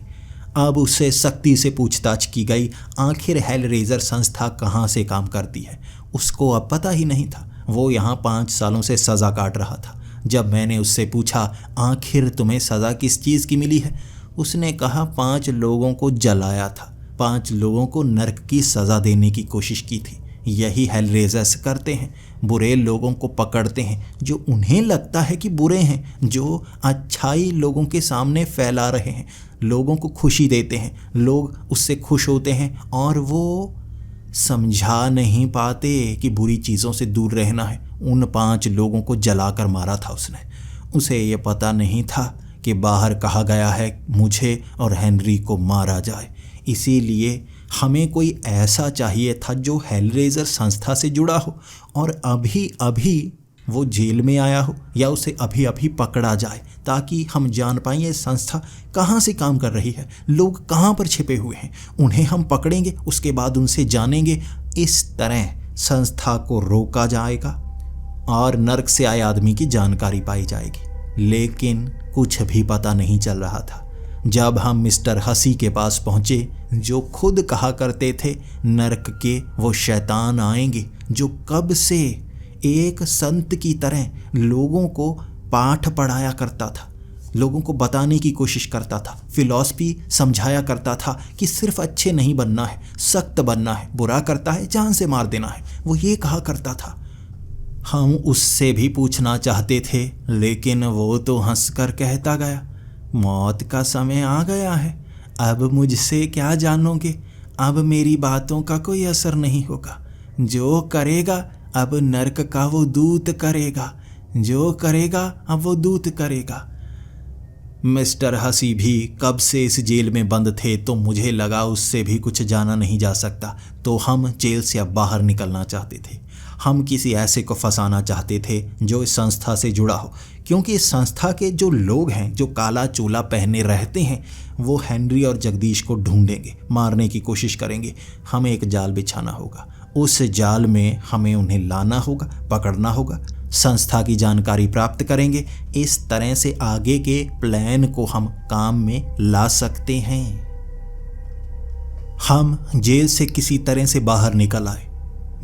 अब उससे सख्ती से पूछताछ की गई, आखिर हेलरेजर संस्था कहाँ से काम करती है। उसको अब पता ही नहीं था। वो यहाँ 5 सालों से सज़ा काट रहा था। जब मैंने उससे पूछा, आखिर तुम्हें सज़ा किस चीज़ की मिली है, उसने कहा 5 लोगों को जलाया था, 5 लोगों को नरक की सज़ा देने की कोशिश की थी। यही हेलरेजर्स करते हैं। बुरे लोगों को पकड़ते हैं जो उन्हें लगता है कि बुरे हैं, जो अच्छाई लोगों के सामने फैला रहे हैं, लोगों को खुशी देते हैं, लोग उससे खुश होते हैं, और वो समझा नहीं पाते कि बुरी चीज़ों से दूर रहना है। उन 5 लोगों को जलाकर मारा था उसने। उसे ये पता नहीं था कि बाहर कहा गया है मुझे और हेनरी को मारा जाए। इसीलिए हमें कोई ऐसा चाहिए था जो हेलरेजर संस्था से जुड़ा हो और अभी अभी वो जेल में आया हो, या उसे अभी अभी पकड़ा जाए, ताकि हम जान पाएं ये संस्था कहाँ से काम कर रही है, लोग कहाँ पर छिपे हुए हैं। उन्हें हम पकड़ेंगे, उसके बाद उनसे जानेंगे। इस तरह संस्था को रोका जाएगा और नर्क से आए आदमी की जानकारी पाई जाएगी। लेकिन कुछ भी पता नहीं चल रहा था। जब हम मिस्टर हसी के पास पहुँचे, जो खुद कहा करते थे नर्क के वो शैतान आएंगे, जो कब से एक संत की तरह लोगों को पाठ पढ़ाया करता था, लोगों को बताने की कोशिश करता था, फिलॉसफी समझाया करता था कि सिर्फ अच्छे नहीं बनना है, सख्त बनना है, बुरा करता है जान से मार देना है, वो ये कहा करता था। हम उससे भी पूछना चाहते थे, लेकिन वो तो हंसकर कहता गया, मौत का समय आ गया है, अब मुझसे क्या जानोगे, अब मेरी बातों का कोई असर नहीं होगा। जो करेगा अब नर्क का वो दूत करेगा, जो करेगा अब वो दूत करेगा। मिस्टर हसी भी कब से इस जेल में बंद थे, तो मुझे लगा उससे भी कुछ जाना नहीं जा सकता। तो हम जेल से अब बाहर निकलना चाहते थे। हम किसी ऐसे को फंसाना चाहते थे जो इस संस्था से जुड़ा हो, क्योंकि इस संस्था के जो लोग हैं, जो काला चोला पहने रहते हैं, वो हेनरी और जगदीश को ढूंढेंगे, मारने की कोशिश करेंगे। हमें एक जाल बिछाना होगा, उस जाल में हमें उन्हें लाना होगा, पकड़ना होगा, संस्था की जानकारी प्राप्त करेंगे। इस तरह से आगे के प्लान को हम काम में ला सकते हैं। हम जेल से किसी तरह से बाहर निकल आए,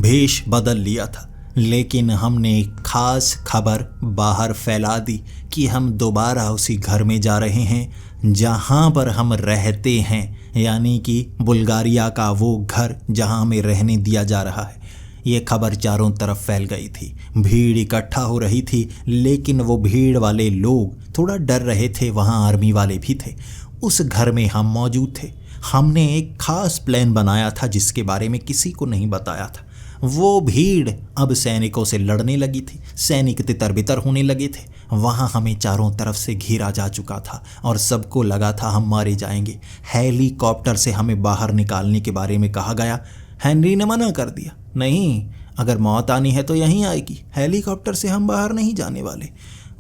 भेष बदल लिया था, लेकिन हमने एक खास खबर बाहर फैला दी कि हम दोबारा उसी घर में जा रहे हैं जहां पर हम रहते हैं, यानी कि बुल्गारिया का वो घर जहां हमें रहने दिया जा रहा है। ये खबर चारों तरफ फैल गई थी, भीड़ इकट्ठा हो रही थी, लेकिन वो भीड़ वाले लोग थोड़ा डर रहे थे। वहाँ आर्मी वाले भी थे। उस घर में हम मौजूद थे। हमने एक खास प्लान बनाया था जिसके बारे में किसी को नहीं बताया था। वो भीड़ अब सैनिकों से लड़ने लगी थी, सैनिक तितर बितर होने लगे थे। वहाँ हमें चारों तरफ से घेरा जा चुका था और सबको लगा था हम मारे जाएंगे। हेलीकॉप्टर से हमें बाहर निकालने के बारे में कहा गया। हेनरी ने मना कर दिया, नहीं, अगर मौत आनी है तो यहीं आएगी, हेलीकॉप्टर से हम बाहर नहीं जाने वाले।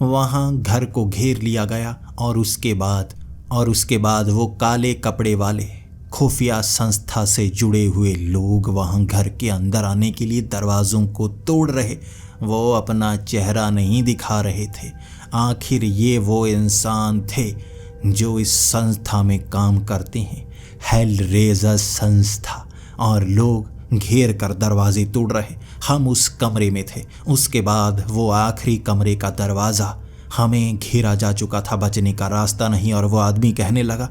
वहाँ घर को घेर लिया गया और उसके बाद वो काले कपड़े वाले खुफिया संस्था से जुड़े हुए लोग वहाँ घर के अंदर आने के लिए दरवाज़ों को तोड़ रहे। वो अपना चेहरा नहीं दिखा रहे थे। आखिर ये वो इंसान थे जो इस संस्था में काम करते हैं, हेलरेजर संस्था, और लोग घेर कर दरवाजे तोड़ रहे। हम उस कमरे में थे। उसके बाद वो आखिरी कमरे का दरवाज़ा, हमें घेरा जा चुका था, बचने का रास्ता नहीं। और वो आदमी कहने लगा,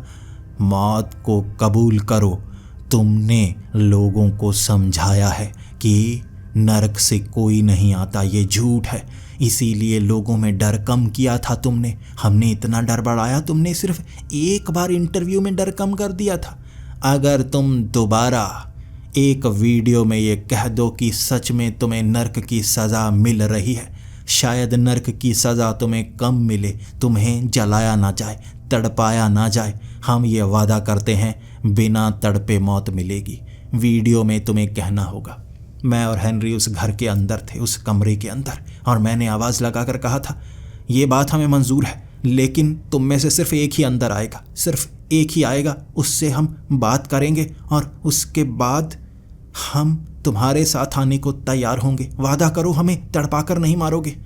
मौत को कबूल करो तुमने लोगों को समझाया है कि नरक से कोई नहीं आता, ये झूठ है। इसीलिए लोगों में डर कम किया था तुमने। हमने इतना डर बढ़ाया, तुमने सिर्फ एक बार इंटरव्यू में डर कम कर दिया था। अगर तुम दोबारा एक वीडियो में ये कह दो कि सच में तुम्हें नरक की सज़ा मिल रही है, शायद नरक की सज़ा तुम्हें कम मिले, तुम्हें जलाया ना जाए, तड़पाया ना जाए। हम ये वादा करते हैं बिना तड़पे मौत मिलेगी। वीडियो में तुम्हें कहना होगा। मैं और हेनरी उस घर के अंदर थे, उस कमरे के अंदर, और मैंने आवाज़ लगाकर कहा था, ये बात हमें मंजूर है, लेकिन तुम में से सिर्फ एक ही अंदर आएगा, सिर्फ एक ही आएगा, उससे हम बात करेंगे और उसके बाद हम तुम्हारे साथ आने को तैयार होंगे। वादा करो हमें तड़पा कर नहीं मारोगे।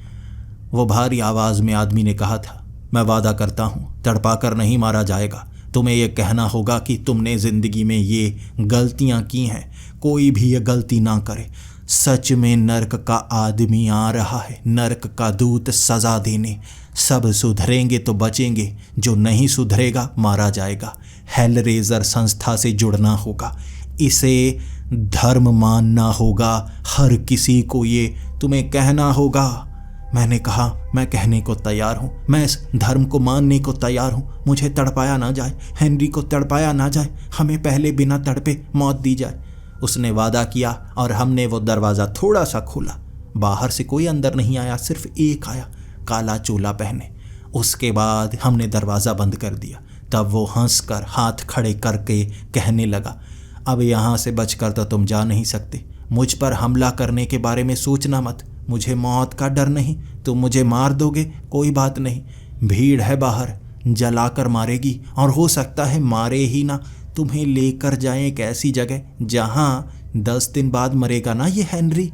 वो भारी आवाज़ में आदमी ने कहा था, मैं वादा करता हूँ तड़पा कर नहीं मारा जाएगा। तुम्हें यह कहना होगा कि तुमने ज़िंदगी में ये गलतियाँ की हैं, कोई भी ये गलती ना करे। सच में नरक का आदमी आ रहा है, नरक का दूत सज़ा देने। सब सुधरेंगे तो बचेंगे, जो नहीं सुधरेगा मारा जाएगा। हेलरेजर संस्था से जुड़ना होगा, इसे धर्म मानना होगा, हर किसी को ये तुम्हें कहना होगा। मैंने कहा, मैं कहने को तैयार हूँ, मैं इस धर्म को मानने को तैयार हूँ। मुझे तड़पाया ना जाए, हेनरी को तड़पाया ना जाए, हमें पहले बिना तड़पे मौत दी जाए। उसने वादा किया और हमने वो दरवाज़ा थोड़ा सा खोला। बाहर से कोई अंदर नहीं आया, सिर्फ एक आया, काला चोला पहने। उसके बाद हमने दरवाज़ा बंद कर दिया। तब वो हंसकर हाथ खड़े करके कहने लगा, अब यहाँ से बचकर तो तुम जा नहीं सकते। मुझ पर हमला करने के बारे में सोचना मत। मुझे मौत का डर नहीं, तुम मुझे मार दोगे कोई बात नहीं। भीड़ है बाहर, जलाकर मारेगी, और हो सकता है मारे ही ना, तुम्हें लेकर जाएं एक ऐसी जगह जहाँ 10 दिन बाद मरेगा ना ये हेनरी।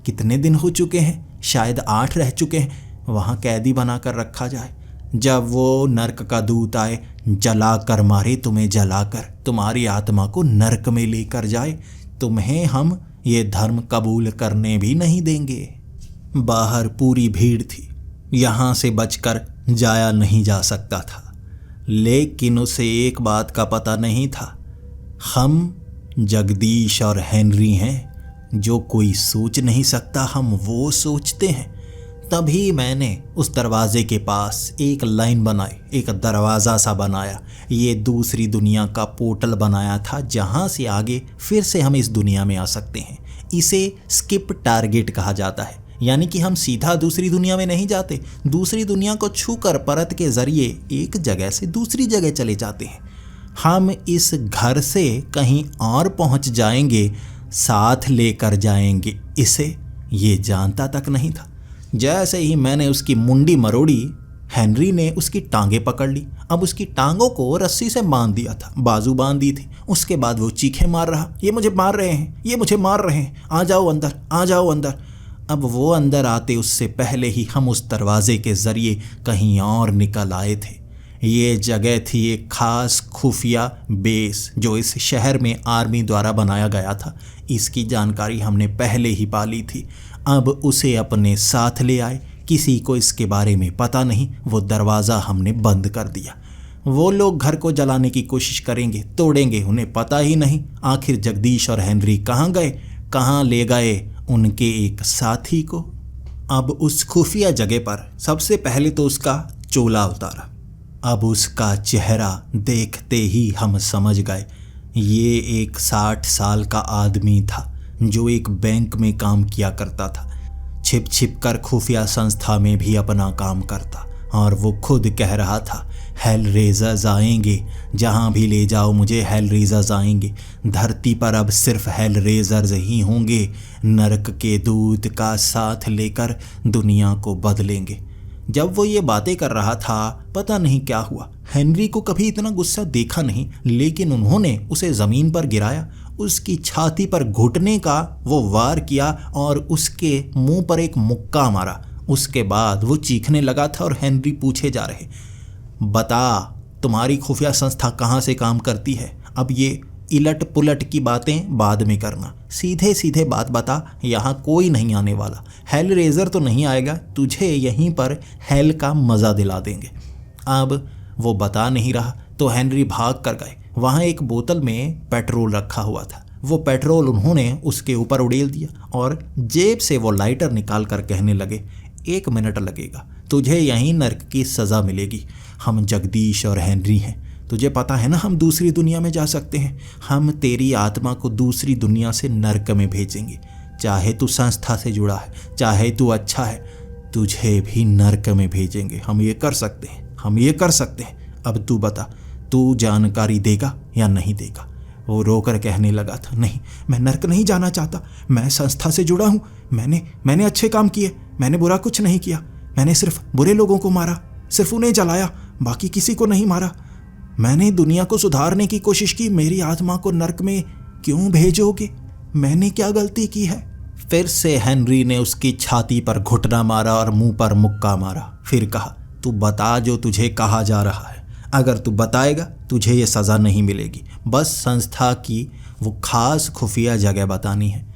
कितने दिन हो चुके हैं, शायद 8 रह चुके हैं। वहाँ कैदी बनाकर रखा जाए। जब वो नरक का दूत आए, जलाकर मारे तुम्हें, जलाकर तुम्हारी आत्मा को नरक में लेकर जाए। तुम्हें हम ये धर्म कबूल करने भी नहीं देंगे। बाहर पूरी भीड़ थी, यहाँ से बचकर जाया नहीं जा सकता था। लेकिन उसे एक बात का पता नहीं था, हम जगदीश और हेनरी हैं। जो कोई सोच नहीं सकता हम वो सोचते हैं। तभी मैंने उस दरवाजे के पास एक लाइन बनाई, एक दरवाज़ा सा बनाया। ये दूसरी दुनिया का पोर्टल बनाया था, जहाँ से आगे फिर से हम इस दुनिया में आ सकते हैं। इसे स्किप टारगेट कहा जाता है, यानी कि हम सीधा दूसरी दुनिया में नहीं जाते, दूसरी दुनिया को छूकर परत के ज़रिए एक जगह से दूसरी जगह चले जाते हैं। हम इस घर से कहीं और पहुंच जाएंगे, साथ लेकर जाएंगे इसे। ये जानता तक नहीं था। जैसे ही मैंने उसकी मुंडी मरोड़ी, हेनरी ने उसकी टांगें पकड़ ली। अब उसकी टांगों को रस्सी से बांध दिया था, बाजू बांध दी थी। उसके बाद वो चीखें मार रहा, ये मुझे मार रहे हैं, ये मुझे मार रहे हैं, आ जाओ अंदर, आ जाओ अंदर। अब वो अंदर आते उससे पहले ही हम उस दरवाजे के ज़रिए कहीं और निकल आए थे। ये जगह थी एक खास खुफिया बेस जो इस शहर में आर्मी द्वारा बनाया गया था। इसकी जानकारी हमने पहले ही पा ली थी। अब उसे अपने साथ ले आए, किसी को इसके बारे में पता नहीं। वो दरवाज़ा हमने बंद कर दिया। वो लोग घर को जलाने की कोशिश करेंगे, तोड़ेंगे, उन्हें पता ही नहीं। आखिर जगदीश और हेनरी कहाँ गए, कहाँ ले गए उनके एक साथी को। अब उस खुफिया जगह पर सबसे पहले तो उसका चोला उतारा। अब उसका चेहरा देखते ही हम समझ गए ये एक 60 साल का आदमी था जो एक बैंक में काम किया करता था। छिप छिप कर खुफिया संस्था में भी अपना काम करता, और वो खुद कह रहा था हेलरेजर्स आएंगे, जहाँ भी ले जाओ मुझे हेलरेजर्स आएंगे। धरती पर अब सिर्फ हेलरेजर्स ही होंगे, नरक के दूत का साथ लेकर दुनिया को बदलेंगे। जब वो ये बातें कर रहा था, पता नहीं क्या हुआ, हेनरी को कभी इतना गुस्सा देखा नहीं, लेकिन उन्होंने उसे ज़मीन पर गिराया, उसकी छाती पर घुटने का वो वार किया और उसके मुंह पर एक मुक्का मारा। उसके बाद वो चीखने लगा था और हेनरी पूछे जा रहे, बता तुम्हारी खुफिया संस्था कहाँ से काम करती है। अब ये इलट पुलट की बातें बाद में करना, सीधे सीधे बात बता। यहाँ कोई नहीं आने वाला, हेलरेजर तो नहीं आएगा, तुझे यहीं पर हेल का मज़ा दिला देंगे। अब वो बता नहीं रहा तो हेनरी भाग कर गए। वहाँ एक बोतल में पेट्रोल रखा हुआ था। वो पेट्रोल उन्होंने उसके ऊपर उड़ेल दिया और जेब से वो लाइटर निकाल कर कहने लगे, 1 मिनट लगेगा, तुझे यहीं नर्क की सज़ा मिलेगी। हम जगदीश और हेनरी हैं, तुझे पता है ना, हम दूसरी दुनिया में जा सकते हैं। हम तेरी आत्मा को दूसरी दुनिया से नर्क में भेजेंगे। चाहे तू संस्था से जुड़ा है, चाहे तू अच्छा है, तुझे भी नर्क में भेजेंगे। हम ये कर सकते हैं, हम ये कर सकते हैं। अब तू बता, तू जानकारी देगा या नहीं देगा? वो रोकर कहने लगा था, नहीं, मैं नर्क नहीं जाना चाहता। मैं संस्था से जुड़ा हूँ। मैंने अच्छे काम किए, मैंने बुरा कुछ नहीं किया। मैंने सिर्फ बुरे लोगों को मारा, सिर्फ उन्हें जलाया, बाकी किसी को नहीं मारा। मैंने दुनिया को सुधारने की कोशिश की। मेरी आत्मा को नर्क में क्यों भेजोगे? मैंने क्या गलती की है? फिर से हेनरी ने उसकी छाती पर घुटना मारा और मुंह पर मुक्का मारा। फिर कहा, तू बता जो तुझे कहा जा रहा है। अगर तू बताएगा तुझे ये सज़ा नहीं मिलेगी। बस संस्था की वो खास खुफिया जगह बतानी है।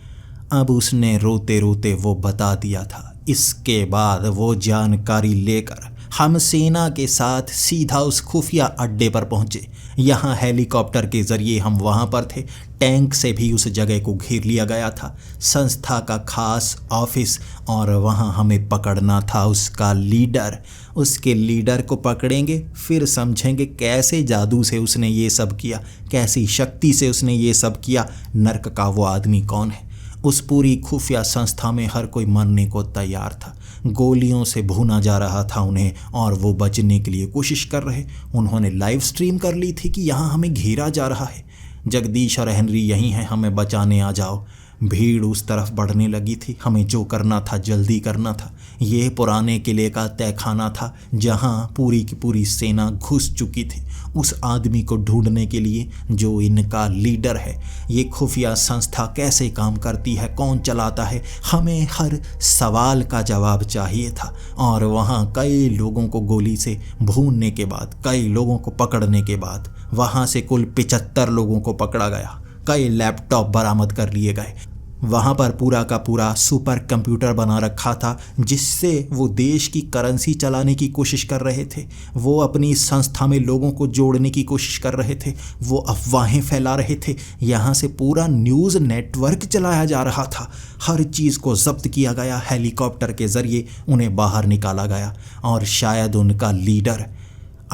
अब उसने रोते रोते वो बता दिया था। इसके बाद वो जानकारी लेकर हम सेना के साथ सीधा उस खुफिया अड्डे पर पहुंचे। यहाँ हेलीकॉप्टर के ज़रिए हम वहाँ पर थे। टैंक से भी उस जगह को घेर लिया गया था, संस्था का खास ऑफिस, और वहाँ हमें पकड़ना था उसका लीडर। उसके लीडर को पकड़ेंगे, फिर समझेंगे कैसे जादू से उसने ये सब किया, कैसी शक्ति से उसने ये सब किया, नर्क का वो आदमी कौन है। उस पूरी खुफिया संस्था में हर कोई मरने को तैयार था। गोलियों से भूना जा रहा था उन्हें और वो बचने के लिए कोशिश कर रहे। उन्होंने लाइव स्ट्रीम कर ली थी कि यहाँ हमें घेरा जा रहा है, जगदीश और हेनरी यहीं हैं, हमें बचाने आ जाओ। भीड़ उस तरफ बढ़ने लगी थी। हमें जो करना था जल्दी करना था। ये पुराने किले का तहखाना था जहाँ पूरी की पूरी सेना घुस चुकी थी उस आदमी को ढूंढने के लिए जो इनका लीडर है। ये खुफिया संस्था कैसे काम करती है, कौन चलाता है, हमें हर सवाल का जवाब चाहिए था। और वहाँ कई लोगों को गोली से भूनने के बाद, कई लोगों को पकड़ने के बाद, वहाँ से कुल 75 लोगों को पकड़ा गया। कई लैपटॉप बरामद कर लिए गए। वहाँ पर पूरा का पूरा सुपर कंप्यूटर बना रखा था जिससे वो देश की करेंसी चलाने की कोशिश कर रहे थे। वो अपनी संस्था में लोगों को जोड़ने की कोशिश कर रहे थे। वो अफवाहें फैला रहे थे। यहाँ से पूरा न्यूज़ नेटवर्क चलाया जा रहा था। हर चीज़ को जब्त किया गया। हेलीकॉप्टर के ज़रिए उन्हें बाहर निकाला गया और शायद उनका लीडर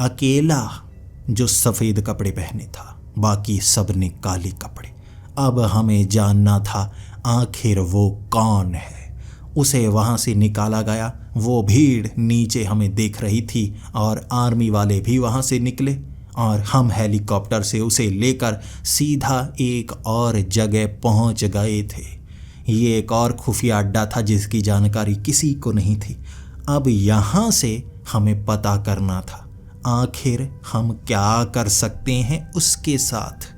अकेला जो सफ़ेद कपड़े पहने था, बाकी सब ने काले कपड़े। अब हमें जानना था आखिर वो कौन है। उसे वहाँ से निकाला गया। वो भीड़ नीचे हमें देख रही थी और आर्मी वाले भी वहाँ से निकले और हम हेलीकॉप्टर से उसे लेकर सीधा एक और जगह पहुँच गए थे। ये एक और खुफिया अड्डा था जिसकी जानकारी किसी को नहीं थी। अब यहाँ से हमें पता करना था आखिर हम क्या कर सकते हैं उसके साथ।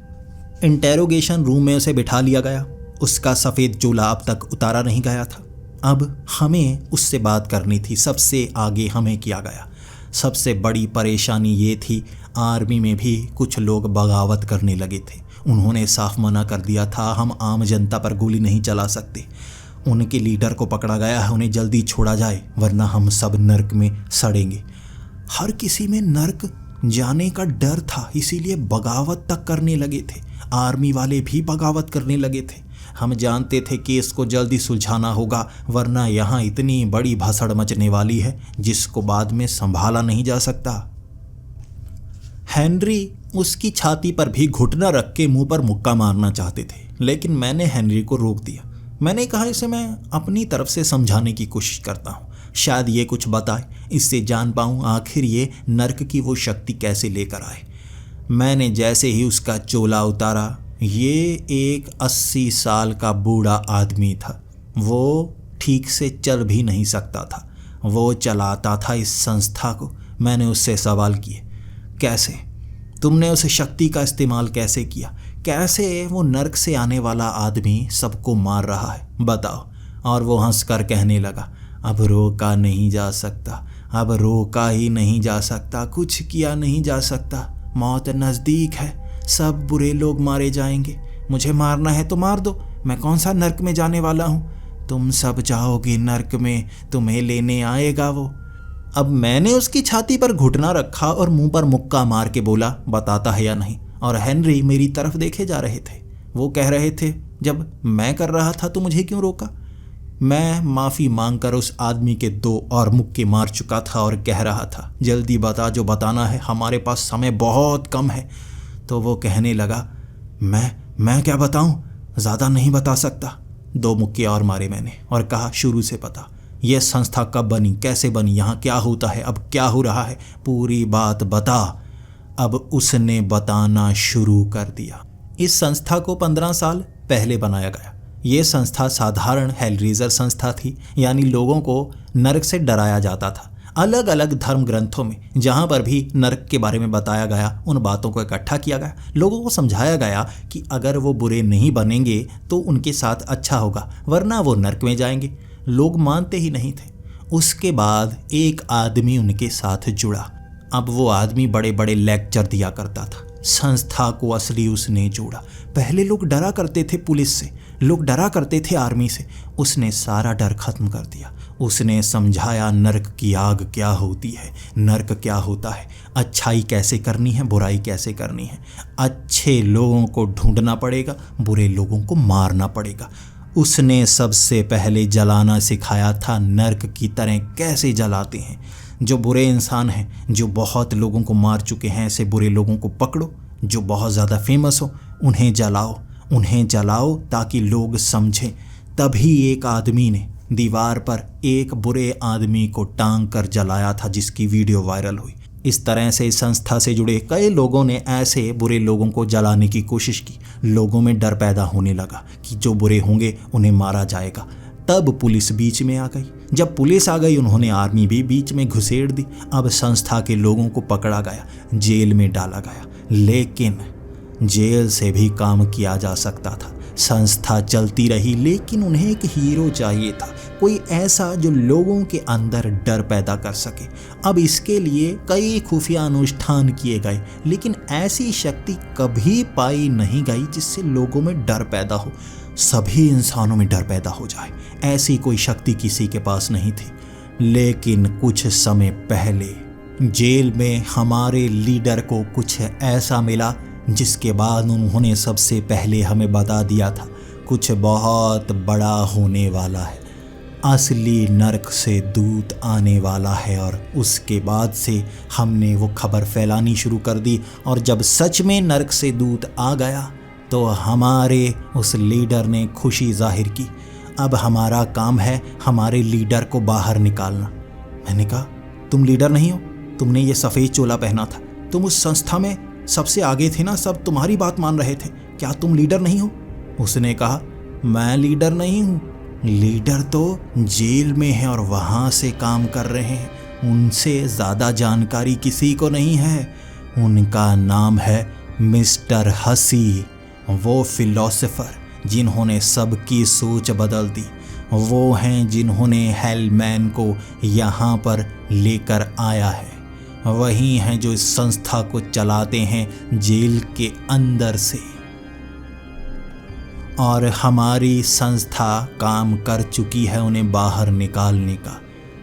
इंटेरोगेशन रूम में उसे बिठा लिया गया। उसका सफ़ेद चोला अब तक उतारा नहीं गया था। अब हमें उससे बात करनी थी। सबसे आगे हमें किया गया। सबसे बड़ी परेशानी ये थी, आर्मी में भी कुछ लोग बगावत करने लगे थे। उन्होंने साफ मना कर दिया था, हम आम जनता पर गोली नहीं चला सकते। उनके लीडर को पकड़ा गया है, उन्हें जल्दी छोड़ा जाए वरना हम सब नर्क में सड़ेंगे। हर किसी में नर्क जाने का डर था, इसीलिए बगावत तक करने लगे थे। आर्मी वाले भी बगावत करने लगे थे। हम जानते थे कि इसको जल्दी सुलझाना होगा वरना यहाँ इतनी बड़ी भसड़ मचने वाली है जिसको बाद में संभाला नहीं जा सकता। हेनरी उसकी छाती पर भी घुटना रख के मुंह पर मुक्का मारना चाहते थे, लेकिन मैंने हेनरी को रोक दिया। मैंने कहा, इसे मैं अपनी तरफ से समझाने की कोशिश करता हूँ, शायद ये कुछ बताए, इससे जान पाऊँ आखिर ये नर्क की वो शक्ति कैसे लेकर आए। मैंने जैसे ही उसका चोला उतारा, ये एक 80 साल का बूढ़ा आदमी था। वो ठीक से चल भी नहीं सकता था। वो चलाता था इस संस्था को। मैंने उससे सवाल किए, कैसे तुमने उस शक्ति का इस्तेमाल कैसे किया? कैसे वो नर्क से आने वाला आदमी सबको मार रहा है, बताओ। और वो हंसकर कहने लगा, अब रोका नहीं जा सकता, अब रोका ही नहीं जा सकता, कुछ किया नहीं जा सकता। मौत नज़दीक है, सब बुरे लोग मारे जाएंगे। मुझे मारना है तो मार दो, मैं कौन सा नर्क में जाने वाला हूँ। तुम सब जाओगे नर्क में, तुम्हें लेने आएगा वो। अब मैंने उसकी छाती पर घुटना रखा और मुंह पर मुक्का मार के बोला, बताता है या नहीं? और हेनरी मेरी तरफ देखे जा रहे थे। वो कह रहे थे, जब मैं कर रहा था तो मुझे क्यों रोका? मैं माफ़ी मांगकर उस आदमी के 2 और मुक्के मार चुका था और कह रहा था, जल्दी बता जो बताना है, हमारे पास समय बहुत कम है। तो वो कहने लगा, मैं क्या बताऊं, ज़्यादा नहीं बता सकता। 2 मुक्के और मारे मैंने और कहा, शुरू से बता, यह संस्था कब बनी, कैसे बनी, यहाँ क्या होता है, अब क्या हो रहा है, पूरी बात बता। अब उसने बताना शुरू कर दिया। इस संस्था को 15 साल पहले बनाया गया। ये संस्था साधारण हेलरेजर संस्था थी, यानी लोगों को नरक से डराया जाता था। अलग अलग धर्म ग्रंथों में जहाँ पर भी नरक के बारे में बताया गया, उन बातों को इकट्ठा किया गया, लोगों को समझाया गया कि अगर वो बुरे नहीं बनेंगे तो उनके साथ अच्छा होगा, वरना वो नरक में जाएंगे। लोग मानते ही नहीं थे। उसके बाद एक आदमी उनके साथ जुड़ा। अब वो आदमी बड़े बड़े लेक्चर दिया करता था। संस्था को असली उसने जोड़ा। पहले लोग डरा करते थे पुलिस से, लोग डरा करते थे आर्मी से। उसने सारा डर खत्म कर दिया। उसने समझाया नरक की आग क्या होती है, नरक क्या होता है, अच्छाई कैसे करनी है, बुराई कैसे करनी है। अच्छे लोगों को ढूंढना पड़ेगा, बुरे लोगों को मारना पड़ेगा। उसने सबसे पहले जलाना सिखाया था, नरक की तरह कैसे जलाते हैं। जो बुरे इंसान हैं, जो बहुत लोगों को मार चुके हैं, ऐसे बुरे लोगों को पकड़ो, जो बहुत ज़्यादा फेमस हो, उन्हें जलाओ ताकि लोग समझें। तभी एक आदमी ने दीवार पर एक बुरे आदमी को टांग कर जलाया था, जिसकी वीडियो वायरल हुई। इस तरह से संस्था से जुड़े कई लोगों ने ऐसे बुरे लोगों को जलाने की कोशिश की। लोगों में डर पैदा होने लगा कि जो बुरे होंगे उन्हें मारा जाएगा। तब पुलिस बीच में आ गई। जब पुलिस आ गई, उन्होंने आर्मी भी बीच में घुसेड़ दी। अब संस्था के लोगों को पकड़ा गया, जेल में डाला गया। लेकिन जेल से भी काम किया जा सकता था। संस्था चलती रही, लेकिन उन्हें एक हीरो चाहिए था, कोई ऐसा जो लोगों के अंदर डर पैदा कर सके। अब इसके लिए कई खुफिया अनुष्ठान किए गए, लेकिन ऐसी शक्ति कभी पाई नहीं गई जिससे लोगों में डर पैदा हो, सभी इंसानों में डर पैदा हो जाए। ऐसी कोई शक्ति किसी के पास नहीं थी। लेकिन कुछ समय पहले जेल में हमारे लीडर को कुछ ऐसा मिला जिसके बाद उन्होंने सबसे पहले हमें बता दिया था, कुछ बहुत बड़ा होने वाला है। असली नरक से दूत आने वाला है। और उसके बाद से हमने वो खबर फैलानी शुरू कर दी। और जब सच में नरक से दूत आ गया तो हमारे उस लीडर ने खुशी जाहिर की। अब हमारा काम है हमारे लीडर को बाहर निकालना। मैंने कहा, तुम लीडर नहीं हो, तुमने ये सफ़ेद चोला पहना था, तुम उस संस्था में सबसे आगे थे ना, सब तुम्हारी बात मान रहे थे, क्या तुम लीडर नहीं हो? उसने कहा, मैं लीडर नहीं हूँ, लीडर तो जेल में है और वहाँ से काम कर रहे हैं, उनसे ज़्यादा जानकारी किसी को नहीं है। उनका नाम है मिस्टर हसी। वो फिलोसोफर जिन्होंने सबकी सोच बदल दी, वो हैं जिन्होंने हेलमैन को यहाँ पर लेकर आया है, वही हैं जो इस संस्था को चलाते हैं जेल के अंदर से। और हमारी संस्था काम कर चुकी है उन्हें बाहर निकालने का।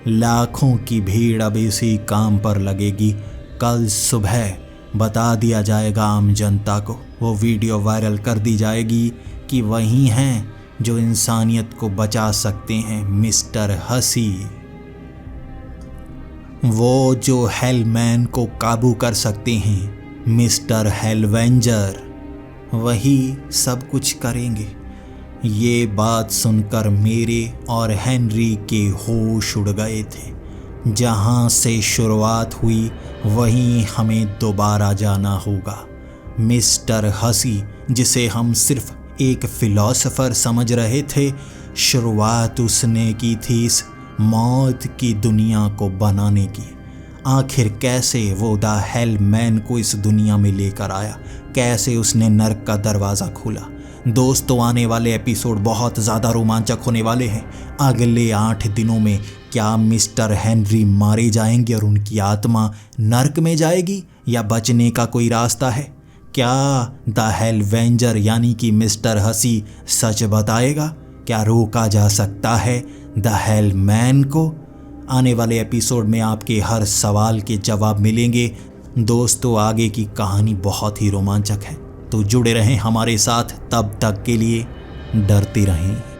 लाखों की भीड़ अब इसी काम पर लगेगी। कल सुबह बता दिया जाएगा आम जनता को, वो वीडियो वायरल कर दी जाएगी कि वही हैं जो इंसानियत को बचा सकते हैं, मिस्टर हसी। वो जो हेलमैन को काबू कर सकते हैं, मिस्टर हेलवेंजर, वही सब कुछ करेंगे। ये बात सुनकर मेरे और हेनरी के होश उड़ गए थे। जहाँ से शुरुआत हुई वहीं हमें दोबारा जाना होगा। मिस्टर हसी, जिसे हम सिर्फ एक फिलोसोफर समझ रहे थे, शुरुआत उसने की थी इस मौत की दुनिया को बनाने की। आखिर कैसे वो द हेलमैन को इस दुनिया में लेकर आया, कैसे उसने नर्क का दरवाज़ा खोला। दोस्तों, आने वाले एपिसोड बहुत ज़्यादा रोमांचक होने वाले हैं। अगले 8 दिनों में क्या मिस्टर हेनरी मारे जाएंगे और उनकी आत्मा नर्क में जाएगी, या बचने का कोई रास्ता है? क्या द हेलवेंजर यानी कि मिस्टर हसी सच बताएगा? क्या रोका जा सकता है द हेलमैन को? आने वाले एपिसोड में आपके हर सवाल के जवाब मिलेंगे। दोस्तों आगे की कहानी बहुत ही रोमांचक है, तो जुड़े रहें हमारे साथ। तब तक के लिए डरते रहें।